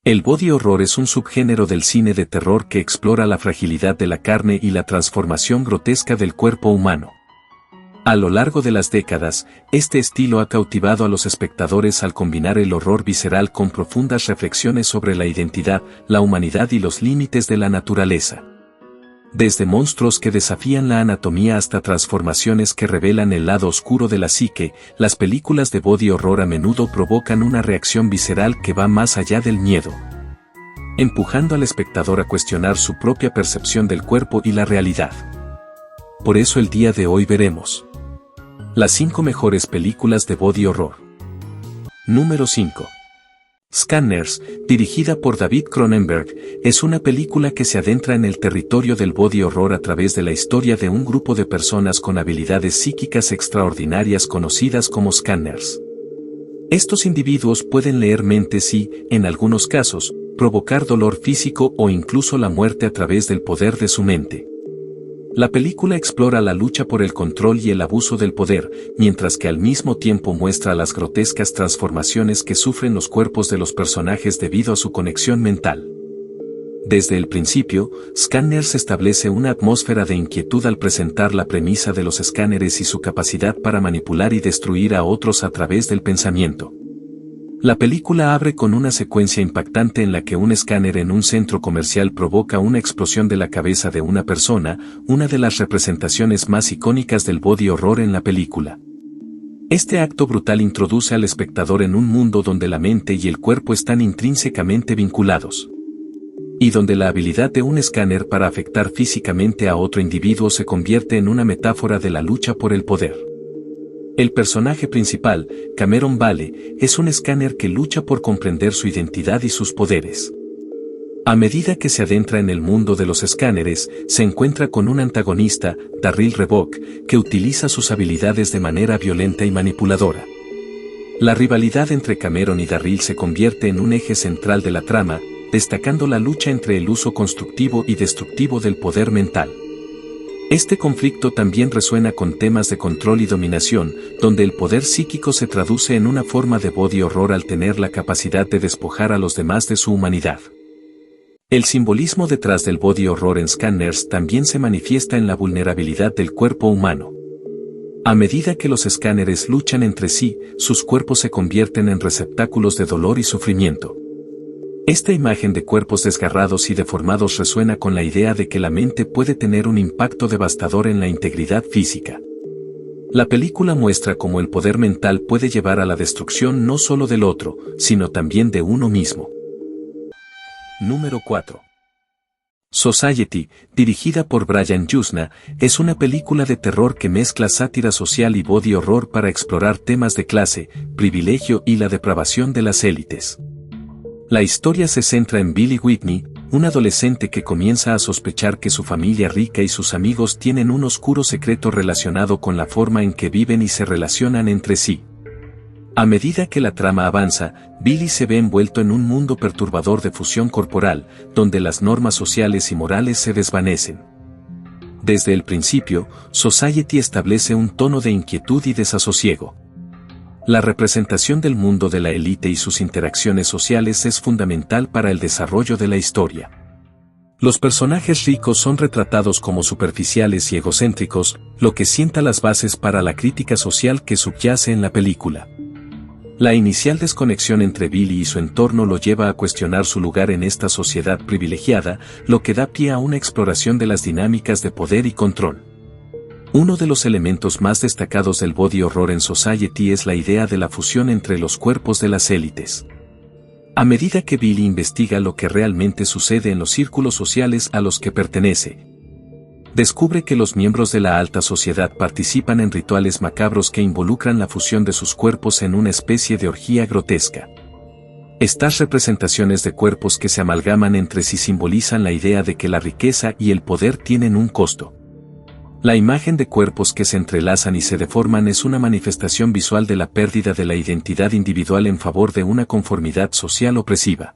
El body horror es un subgénero del cine de terror que explora la fragilidad de la carne y la transformación grotesca del cuerpo humano. A lo largo de las décadas, este estilo ha cautivado a los espectadores al combinar el horror visceral con profundas reflexiones sobre la identidad, la humanidad y los límites de la naturaleza. Desde monstruos que desafían la anatomía hasta transformaciones que revelan el lado oscuro de la psique, las películas de body horror a menudo provocan una reacción visceral que va más allá del miedo, empujando al espectador a cuestionar su propia percepción del cuerpo y la realidad. Por eso el día de hoy veremos las 5 mejores películas de body horror. Número 5. Scanners, dirigida por David Cronenberg, es una película que se adentra en el territorio del body horror a través de la historia de un grupo de personas con habilidades psíquicas extraordinarias conocidas como scanners. Estos individuos pueden leer mentes y, en algunos casos, provocar dolor físico o incluso la muerte a través del poder de su mente. La película explora la lucha por el control y el abuso del poder, mientras que al mismo tiempo muestra las grotescas transformaciones que sufren los cuerpos de los personajes debido a su conexión mental. Desde el principio, Scanners establece una atmósfera de inquietud al presentar la premisa de los escáneres y su capacidad para manipular y destruir a otros a través del pensamiento. La película abre con una secuencia impactante en la que un escáner en un centro comercial provoca una explosión de la cabeza de una persona, una de las representaciones más icónicas del body horror en la película. Este acto brutal introduce al espectador en un mundo donde la mente y el cuerpo están intrínsecamente vinculados, y donde la habilidad de un escáner para afectar físicamente a otro individuo se convierte en una metáfora de la lucha por el poder. El personaje principal, Cameron Vale, es un escáner que lucha por comprender su identidad y sus poderes. A medida que se adentra en el mundo de los escáneres, se encuentra con un antagonista, Darryl Rebock, que utiliza sus habilidades de manera violenta y manipuladora. La rivalidad entre Cameron y Darryl se convierte en un eje central de la trama, destacando la lucha entre el uso constructivo y destructivo del poder mental. Este conflicto también resuena con temas de control y dominación, donde el poder psíquico se traduce en una forma de body horror al tener la capacidad de despojar a los demás de su humanidad. El simbolismo detrás del body horror en Scanners también se manifiesta en la vulnerabilidad del cuerpo humano. A medida que los escáneres luchan entre sí, sus cuerpos se convierten en receptáculos de dolor y sufrimiento. Esta imagen de cuerpos desgarrados y deformados resuena con la idea de que la mente puede tener un impacto devastador en la integridad física. La película muestra cómo el poder mental puede llevar a la destrucción no solo del otro, sino también de uno mismo. Número 4. Society, dirigida por Brian Yuzna, es una película de terror que mezcla sátira social y body horror para explorar temas de clase, privilegio y la depravación de las élites. La historia se centra en Billy Whitney, un adolescente que comienza a sospechar que su familia rica y sus amigos tienen un oscuro secreto relacionado con la forma en que viven y se relacionan entre sí. A medida que la trama avanza, Billy se ve envuelto en un mundo perturbador de fusión corporal, donde las normas sociales y morales se desvanecen. Desde el principio, Society establece un tono de inquietud y desasosiego. La representación del mundo de la élite y sus interacciones sociales es fundamental para el desarrollo de la historia. Los personajes ricos son retratados como superficiales y egocéntricos, lo que sienta las bases para la crítica social que subyace en la película. La inicial desconexión entre Billy y su entorno lo lleva a cuestionar su lugar en esta sociedad privilegiada, lo que da pie a una exploración de las dinámicas de poder y control. Uno de los elementos más destacados del body horror en Society es la idea de la fusión entre los cuerpos de las élites. A medida que Billy investiga lo que realmente sucede en los círculos sociales a los que pertenece, descubre que los miembros de la alta sociedad participan en rituales macabros que involucran la fusión de sus cuerpos en una especie de orgía grotesca. Estas representaciones de cuerpos que se amalgaman entre sí simbolizan la idea de que la riqueza y el poder tienen un costo. La imagen de cuerpos que se entrelazan y se deforman es una manifestación visual de la pérdida de la identidad individual en favor de una conformidad social opresiva.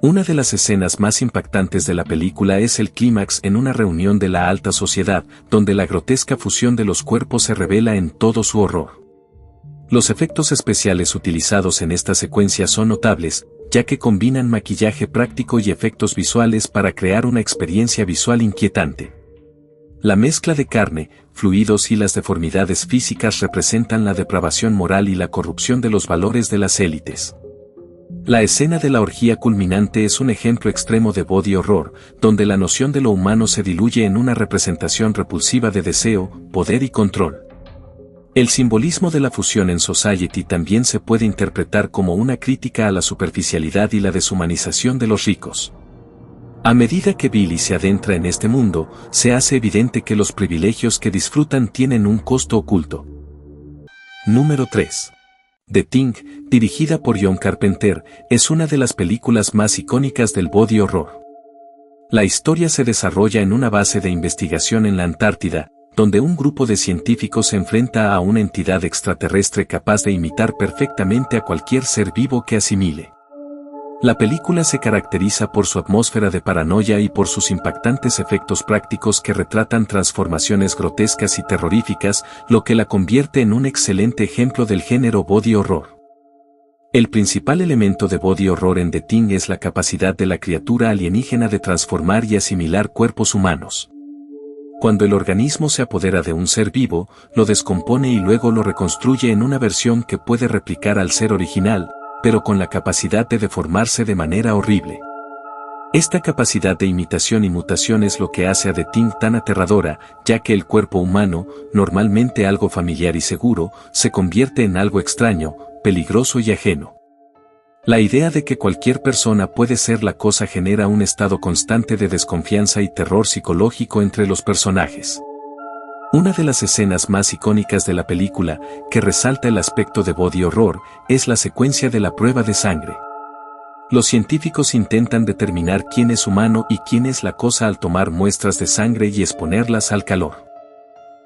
Una de las escenas más impactantes de la película es el clímax en una reunión de la alta sociedad, donde la grotesca fusión de los cuerpos se revela en todo su horror. Los efectos especiales utilizados en esta secuencia son notables, ya que combinan maquillaje práctico y efectos visuales para crear una experiencia visual inquietante. La mezcla de carne, fluidos y las deformidades físicas representan la depravación moral y la corrupción de los valores de las élites. La escena de la orgía culminante es un ejemplo extremo de body horror, donde la noción de lo humano se diluye en una representación repulsiva de deseo, poder y control. El simbolismo de la fusión en Society también se puede interpretar como una crítica a la superficialidad y la deshumanización de los ricos. A medida que Billy se adentra en este mundo, se hace evidente que los privilegios que disfrutan tienen un costo oculto. Número 3. The Thing, dirigida por John Carpenter, es una de las películas más icónicas del body horror. La historia se desarrolla en una base de investigación en la Antártida, donde un grupo de científicos se enfrenta a una entidad extraterrestre capaz de imitar perfectamente a cualquier ser vivo que asimile. La película se caracteriza por su atmósfera de paranoia y por sus impactantes efectos prácticos que retratan transformaciones grotescas y terroríficas, lo que la convierte en un excelente ejemplo del género body horror. El principal elemento de body horror en The Thing es la capacidad de la criatura alienígena de transformar y asimilar cuerpos humanos. Cuando el organismo se apodera de un ser vivo, lo descompone y luego lo reconstruye en una versión que puede replicar al ser original, pero con la capacidad de deformarse de manera horrible. Esta capacidad de imitación y mutación es lo que hace a The Thing tan aterradora, ya que el cuerpo humano, normalmente algo familiar y seguro, se convierte en algo extraño, peligroso y ajeno. La idea de que cualquier persona puede ser la cosa genera un estado constante de desconfianza y terror psicológico entre los personajes. Una de las escenas más icónicas de la película, que resalta el aspecto de body horror, es la secuencia de la prueba de sangre. Los científicos intentan determinar quién es humano y quién es la cosa al tomar muestras de sangre y exponerlas al calor.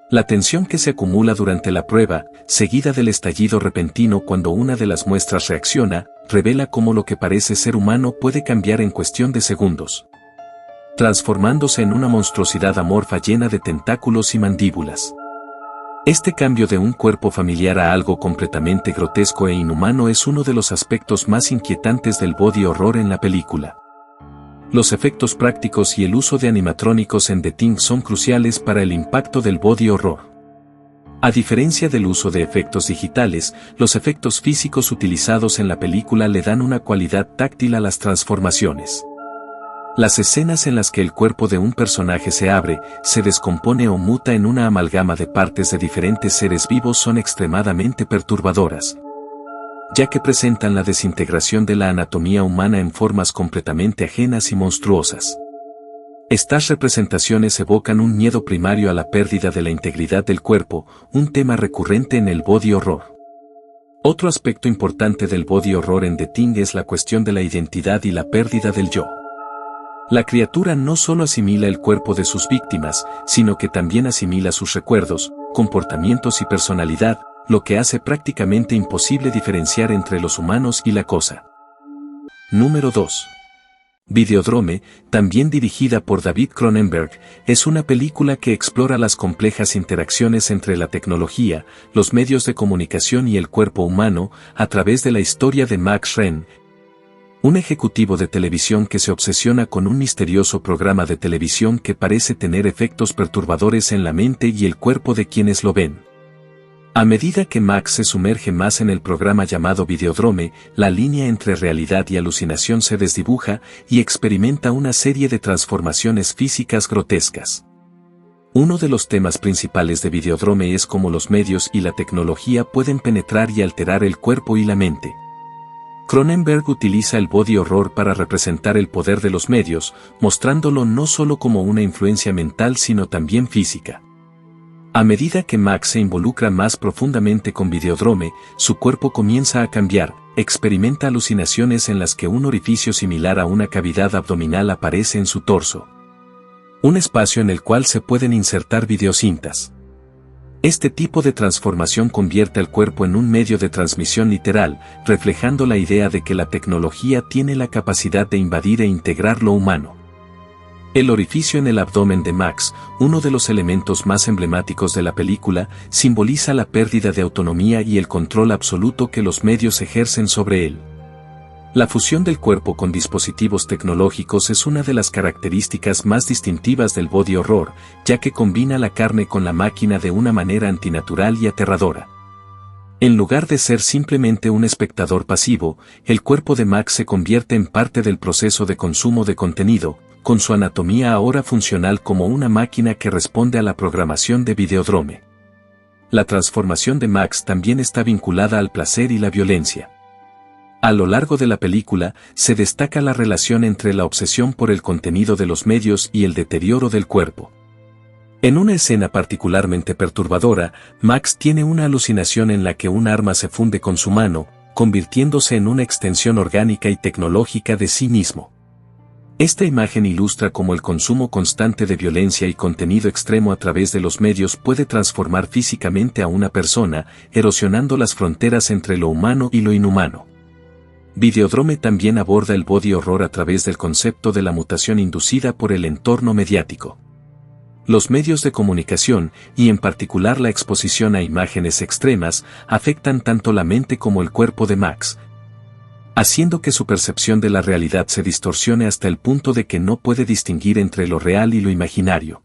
La tensión que se acumula durante la prueba, seguida del estallido repentino cuando una de las muestras reacciona, revela cómo lo que parece ser humano puede cambiar en cuestión de segundos, transformándose en una monstruosidad amorfa llena de tentáculos y mandíbulas. Este cambio de un cuerpo familiar a algo completamente grotesco e inhumano es uno de los aspectos más inquietantes del body horror en la película. Los efectos prácticos y el uso de animatrónicos en The Thing son cruciales para el impacto del body horror. A diferencia del uso de efectos digitales, los efectos físicos utilizados en la película le dan una cualidad táctil a las transformaciones. Las escenas en las que el cuerpo de un personaje se abre, se descompone o muta en una amalgama de partes de diferentes seres vivos son extremadamente perturbadoras, ya que presentan la desintegración de la anatomía humana en formas completamente ajenas y monstruosas. Estas representaciones evocan un miedo primario a la pérdida de la integridad del cuerpo, un tema recurrente en el body horror. Otro aspecto importante del body horror en The Thing es la cuestión de la identidad y la pérdida del yo. La criatura no solo asimila el cuerpo de sus víctimas, sino que también asimila sus recuerdos, comportamientos y personalidad, lo que hace prácticamente imposible diferenciar entre los humanos y la cosa. Número 2. Videodrome, también dirigida por David Cronenberg, es una película que explora las complejas interacciones entre la tecnología, los medios de comunicación y el cuerpo humano, a través de la historia de Max Renn, un ejecutivo de televisión que se obsesiona con un misterioso programa de televisión que parece tener efectos perturbadores en la mente y el cuerpo de quienes lo ven. A medida que Max se sumerge más en el programa llamado Videodrome, la línea entre realidad y alucinación se desdibuja y experimenta una serie de transformaciones físicas grotescas. Uno de los temas principales de Videodrome es cómo los medios y la tecnología pueden penetrar y alterar el cuerpo y la mente. Cronenberg utiliza el body horror para representar el poder de los medios, mostrándolo no solo como una influencia mental sino también física. A medida que Max se involucra más profundamente con Videodrome, su cuerpo comienza a cambiar, experimenta alucinaciones en las que un orificio similar a una cavidad abdominal aparece en su torso. Un espacio en el cual se pueden insertar videocintas. Este tipo de transformación convierte al cuerpo en un medio de transmisión literal, reflejando la idea de que la tecnología tiene la capacidad de invadir e integrar lo humano. El orificio en el abdomen de Max, uno de los elementos más emblemáticos de la película, simboliza la pérdida de autonomía y el control absoluto que los medios ejercen sobre él. La fusión del cuerpo con dispositivos tecnológicos es una de las características más distintivas del body horror, ya que combina la carne con la máquina de una manera antinatural y aterradora. En lugar de ser simplemente un espectador pasivo, el cuerpo de Max se convierte en parte del proceso de consumo de contenido, con su anatomía ahora funcional como una máquina que responde a la programación de Videodrome. La transformación de Max también está vinculada al placer y la violencia. A lo largo de la película, se destaca la relación entre la obsesión por el contenido de los medios y el deterioro del cuerpo. En una escena particularmente perturbadora, Max tiene una alucinación en la que un arma se funde con su mano, convirtiéndose en una extensión orgánica y tecnológica de sí mismo. Esta imagen ilustra cómo el consumo constante de violencia y contenido extremo a través de los medios puede transformar físicamente a una persona, erosionando las fronteras entre lo humano y lo inhumano. Videodrome también aborda el body horror a través del concepto de la mutación inducida por el entorno mediático. Los medios de comunicación, y en particular la exposición a imágenes extremas, afectan tanto la mente como el cuerpo de Max, haciendo que su percepción de la realidad se distorsione hasta el punto de que no puede distinguir entre lo real y lo imaginario.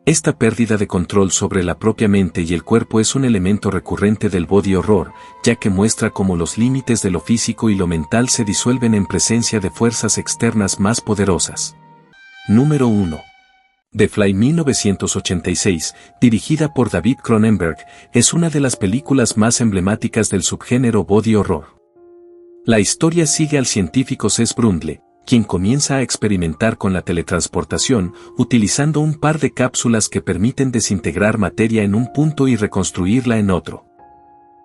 Esta pérdida de control sobre la propia mente y el cuerpo es un elemento recurrente del body horror, ya que muestra cómo los límites de lo físico y lo mental se disuelven en presencia de fuerzas externas más poderosas. Número 1. The Fly 1986, dirigida por David Cronenberg, es una de las películas más emblemáticas del subgénero body horror. La historia sigue al científico Cés Brundle, quien comienza a experimentar con la teletransportación, utilizando un par de cápsulas que permiten desintegrar materia en un punto y reconstruirla en otro.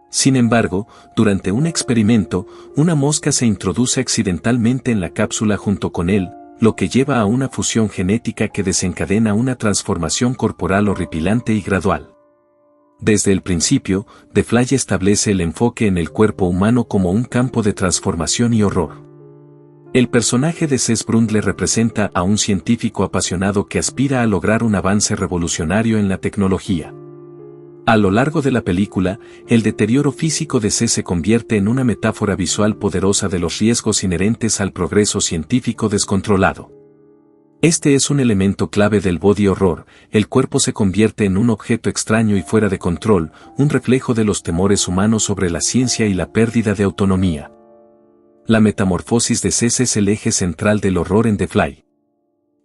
Sin embargo, durante un experimento, una mosca se introduce accidentalmente en la cápsula junto con él, lo que lleva a una fusión genética que desencadena una transformación corporal horripilante y gradual. Desde el principio, The Fly establece el enfoque en el cuerpo humano como un campo de transformación y horror. El personaje de Cés Brundle representa a un científico apasionado que aspira a lograr un avance revolucionario en la tecnología. A lo largo de la película, el deterioro físico de Cés se convierte en una metáfora visual poderosa de los riesgos inherentes al progreso científico descontrolado. Este es un elemento clave del body horror, el cuerpo se convierte en un objeto extraño y fuera de control, un reflejo de los temores humanos sobre la ciencia y la pérdida de autonomía. La metamorfosis de Cés es el eje central del horror en The Fly.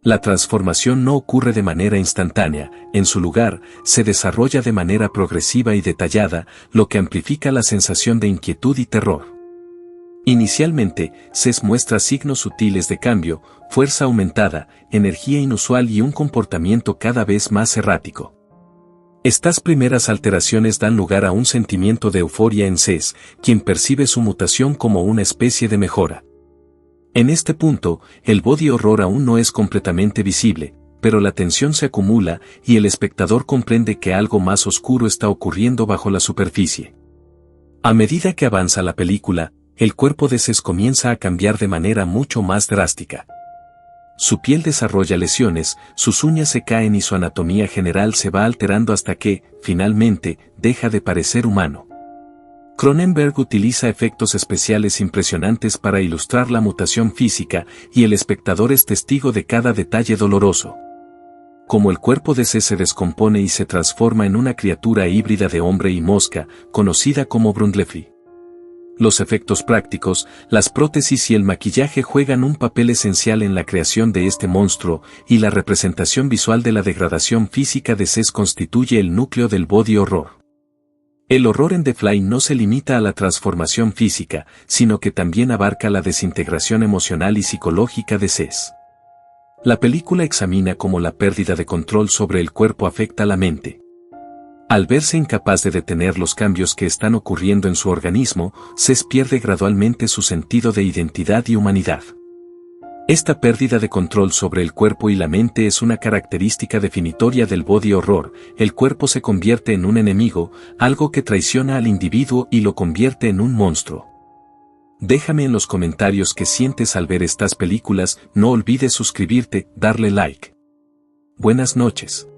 La transformación no ocurre de manera instantánea, en su lugar, se desarrolla de manera progresiva y detallada, lo que amplifica la sensación de inquietud y terror. Inicialmente, Cés muestra signos sutiles de cambio, fuerza aumentada, energía inusual y un comportamiento cada vez más errático. Estas primeras alteraciones dan lugar a un sentimiento de euforia en Cés, quien percibe su mutación como una especie de mejora. En este punto, el body horror aún no es completamente visible, pero la tensión se acumula y el espectador comprende que algo más oscuro está ocurriendo bajo la superficie. A medida que avanza la película, el cuerpo de Cés comienza a cambiar de manera mucho más drástica. Su piel desarrolla lesiones, sus uñas se caen y su anatomía general se va alterando hasta que, finalmente, deja de parecer humano. Cronenberg utiliza efectos especiales impresionantes para ilustrar la mutación física, y el espectador es testigo de cada detalle doloroso. Como el cuerpo de Cés se descompone y se transforma en una criatura híbrida de hombre y mosca, conocida como Brundlefly. Los efectos prácticos, las prótesis y el maquillaje juegan un papel esencial en la creación de este monstruo, y la representación visual de la degradación física de Cés constituye el núcleo del body horror. El horror en The Fly no se limita a la transformación física, sino que también abarca la desintegración emocional y psicológica de Cés. La película examina cómo la pérdida de control sobre el cuerpo afecta a la mente. Al verse incapaz de detener los cambios que están ocurriendo en su organismo, Cés pierde gradualmente su sentido de identidad y humanidad. Esta pérdida de control sobre el cuerpo y la mente es una característica definitoria del body horror. El cuerpo se convierte en un enemigo, algo que traiciona al individuo y lo convierte en un monstruo. Déjame en los comentarios qué sientes al ver estas películas, no olvides suscribirte, darle like. Buenas noches.